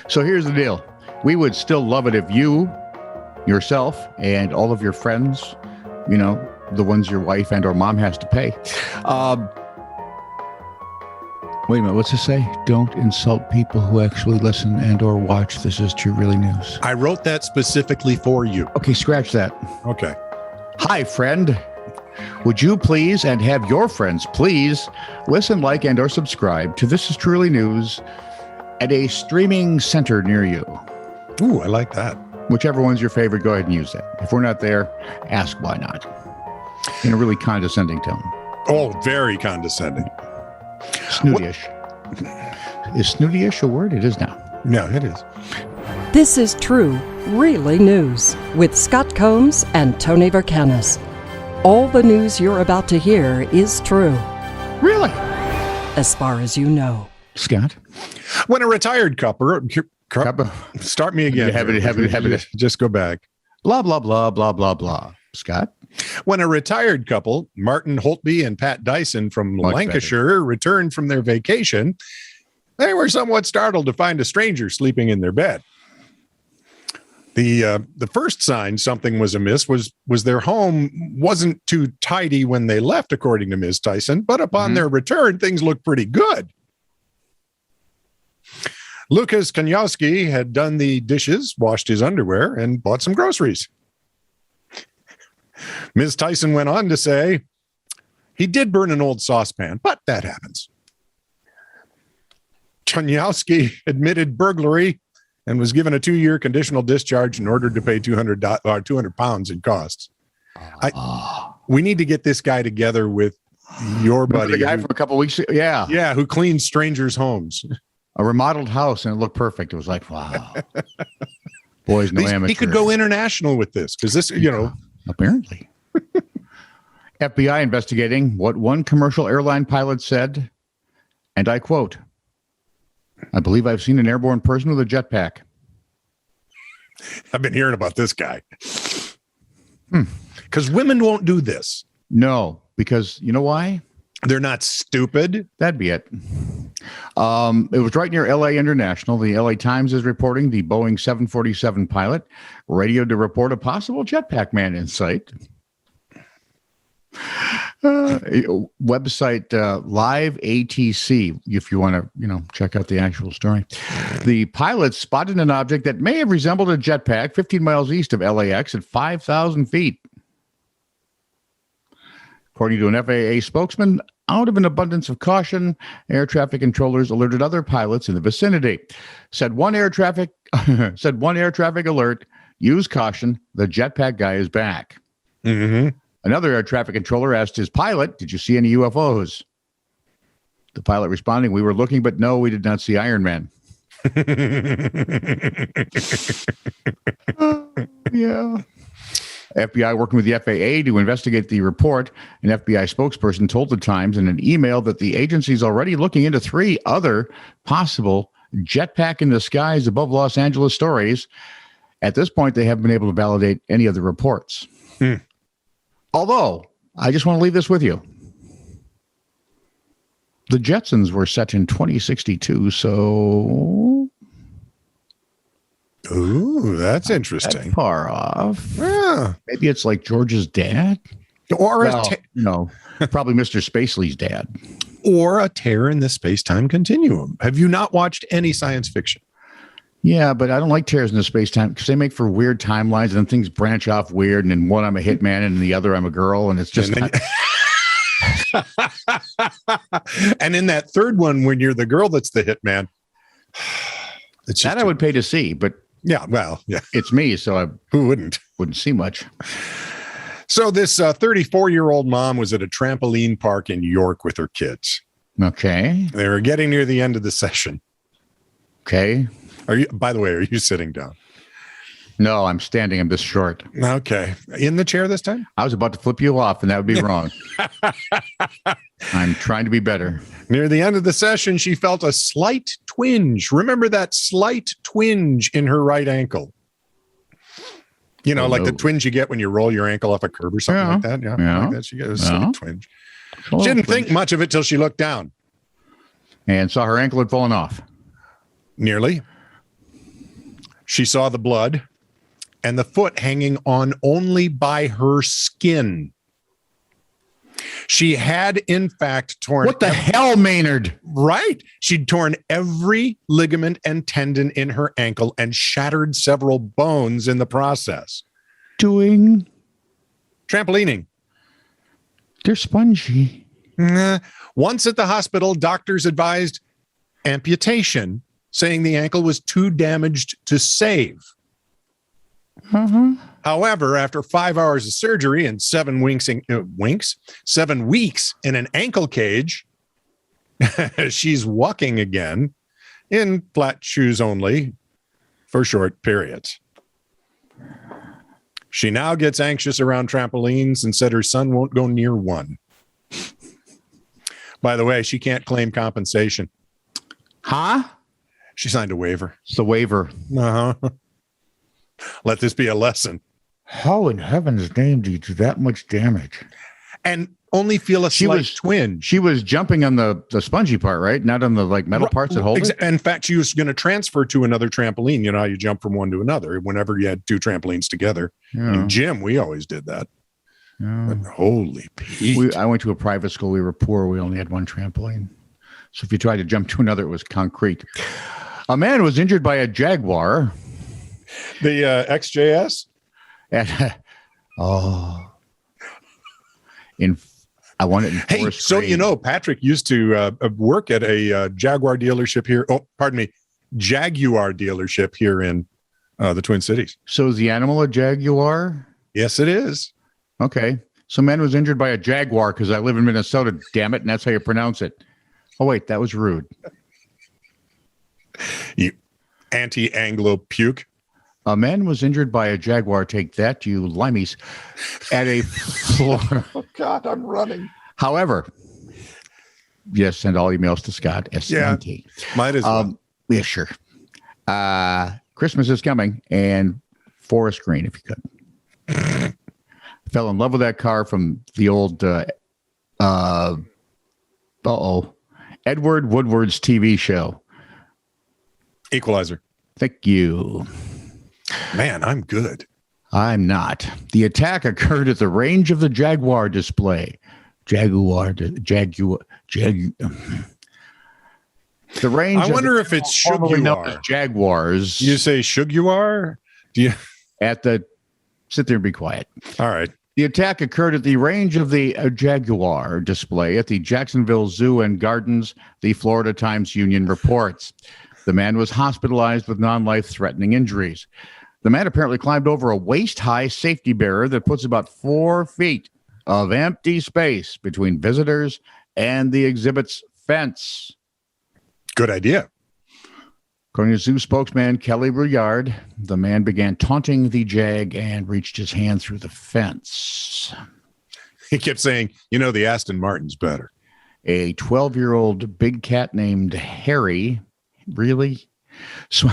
So here's the deal. We would still love it if you, yourself, and all of your friends, the ones your wife and or mom has to pay. Wait a minute, what's it say? Don't insult people who actually listen and or watch. This is True Really News. I wrote that specifically for you. Okay, scratch that. Okay. Hi, friend. Would you please, and have your friends please, listen, like, and or subscribe to This is True Really News at a streaming center near you. Ooh, I like that. Whichever one's your favorite, go ahead and use that. If we're not there, ask why not. In a really condescending tone. Oh, very condescending. Snooty-ish. Is snooty-ish a word? It is now. Yeah, it is. This is True Really News with Scott Combs and Tony Vercanis. All the news you're about to hear is true. Really? As far as you know. Scott? When a retired couple, start me again. Have it. Just go back. Blah, blah, blah, blah, blah, blah. Scott? When a retired couple, Martin Holtby and Pat Dyson from Lancashire, returned from their vacation, they were somewhat startled to find a stranger sleeping in their bed. The first sign something was amiss was their home wasn't too tidy when they left, according to Ms. Tyson, but upon their return, things looked pretty good. Lucas Kaniowski had done the dishes, washed his underwear, and bought some groceries. Ms. Tyson went on to say, he did burn an old saucepan, but that happens. Kaniowski admitted burglary and was given a 2-year conditional discharge in order to pay £200 in costs. We need to get this guy together with your buddy. The guy from a couple of weeks ago? Yeah. Yeah, who cleans strangers' homes. A remodeled house, and it looked perfect. It was like, wow. Boys, no amateur. He could go international with this, because this, Apparently. FBI investigating what one commercial airline pilot said, and I quote, I believe I've seen an airborne person with a jetpack. I've been hearing about this guy. Because women won't do this. No, because you know why? They're not stupid. That'd be it. It was right near LA International. The LA Times is reporting the Boeing 747 pilot radioed to report a possible jetpack man in sight. Website Live ATC, if you want to, check out the actual story. The pilot spotted an object that may have resembled a jetpack 15 miles east of LAX at 5,000 feet. According to an FAA spokesman, out of an abundance of caution, air traffic controllers alerted other pilots in the vicinity. Said one air traffic alert, use caution, the jetpack guy is back. Mm-hmm. Another air traffic controller asked his pilot, did you see any UFOs? The pilot responding, we were looking, but no, we did not see Iron Man. Yeah. FBI working with the FAA to investigate the report. An FBI spokesperson told the Times in an email that the agency is already looking into 3 other possible jetpack in the skies above Los Angeles stories. At this point, they haven't been able to validate any of the reports. Although, I just want to leave this with you. The Jetsons were set in 2062, so... Ooh, that's interesting. That far off. Yeah. Maybe it's like George's dad? Or probably Mr. Spacely's dad. Or a tear in the space-time continuum. Have you not watched any science fiction? Yeah, but I don't like tears in the space-time because they make for weird timelines and then things branch off weird. And in one, I'm a hitman, and in the other, I'm a girl. And it's just... And in that third one, when you're the girl that's the hitman... It's that I would pay to see, but... Yeah, well, yeah. It's me, so who wouldn't see much. So this 34-year-old mom was at a trampoline park in York with her kids. Okay. They were getting near the end of the session. Okay. By the way, are you sitting down? No, I'm standing. I'm this short. Okay. In the chair this time? I was about to flip you off, and that would be wrong. I'm trying to be better. Near the end of the session, she felt a slight twinge. Remember that slight twinge in her right ankle? Like the twinge you get when you roll your ankle off a curb or something like that. Yeah. Like that. She got a slight twinge. She didn't think much of it till she looked down. And saw her ankle had fallen off. Nearly. She saw the blood and the foot hanging on only by her skin. She had, in fact, torn... What the hell, Maynard? Right. She'd torn every ligament and tendon in her ankle and shattered several bones in the process. Doing? Trampolining. They're spongy. Once at the hospital, doctors advised amputation, saying the ankle was too damaged to save. However, after 5 hours of surgery and 7 weeks in an ankle cage, she's walking again in flat shoes only for short periods. She now gets anxious around trampolines and said her son won't go near one. By the way, she can't claim compensation. Huh? She signed a waiver. It's the waiver. Let this be a lesson. How in heaven's name do you do that much damage? And only feel a slight twinge. She was jumping on the spongy part, right? Not on the metal parts that hold it? In fact, she was going to transfer to another trampoline. You know how you jump from one to another whenever you had 2 trampolines together. Yeah. In gym, we always did that. Yeah. But holy Pete. I went to a private school. We were poor. We only had 1 trampoline. So if you tried to jump to another, it was concrete. A man was injured by a Jaguar. The XJS? I want it in Hey, so grade. you know, Patrick used to work at a Jaguar dealership here. Oh, pardon me, Jaguar dealership here in the Twin Cities. So is the animal a Jaguar? Yes, it is. Okay. So man was injured by a Jaguar because I live in Minnesota, damn it, and that's how you pronounce it. Oh, wait, that was rude. You anti-Anglo puke. A man was injured by a Jaguar, take that, you limeys, at a floor. Oh, God, I'm running. However, yes, send all emails to Scott, S-C-N-T. Might as well. Yeah, sure. Christmas is coming, and forest green, if you could. Fell in love with that car from the old, Edward Woodward's TV show. Equalizer. Thank you. Man, I'm good. I'm not. The attack occurred at the range of the Jaguar display. The range. I wonder if it's formerly known as Suguar. Jaguars. You say Suguar? Do you? Sit there and be quiet. All right. The attack occurred at the range of the Jaguar display at the Jacksonville Zoo and Gardens, the Florida Times-Union reports. The man was hospitalized with non-life-threatening injuries. The man apparently climbed over a waist-high safety barrier that puts about 4 feet of empty space between visitors and the exhibit's fence. Good idea. According to zoo spokesman Kelly Brouillard, the man began taunting the Jag and reached his hand through the fence. He kept saying, you know, the Aston Martin's better. A 12-year-old big cat named Harry, really? So,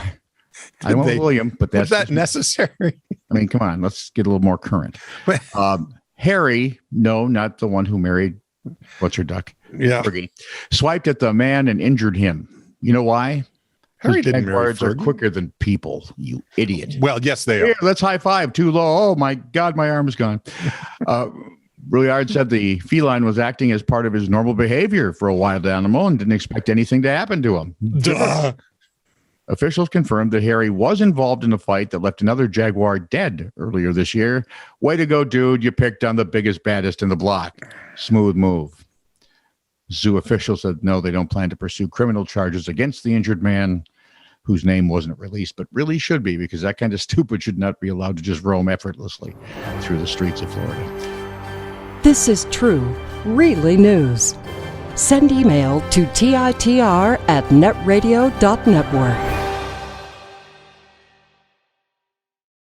I won't William, but Was that's that necessary? I mean, come on, let's get a little more current. Harry, no, not the one who married what's her duck? Yeah. Fergie, swiped at the man and injured him. You know why? Harry didn't marry Jaguars are Fergie. quicker than people, you idiot. Well, yes, they are. Here, let's high five. Too low. Oh, my God, my arm is gone. Brouillard said the feline was acting as part of his normal behavior for a wild animal and didn't expect anything to happen to him. Duh. Officials confirmed that Harry was involved in a fight that left another Jaguar dead earlier this year. Way to go, dude. You picked on the biggest, baddest in the block. Smooth move. Zoo officials said no, they don't plan to pursue criminal charges against the injured man, whose name wasn't released, but really should be, because that kind of stupid should not be allowed to just roam effortlessly through the streets of Florida. This is true, really news. Send email to TiTR@netradio.network.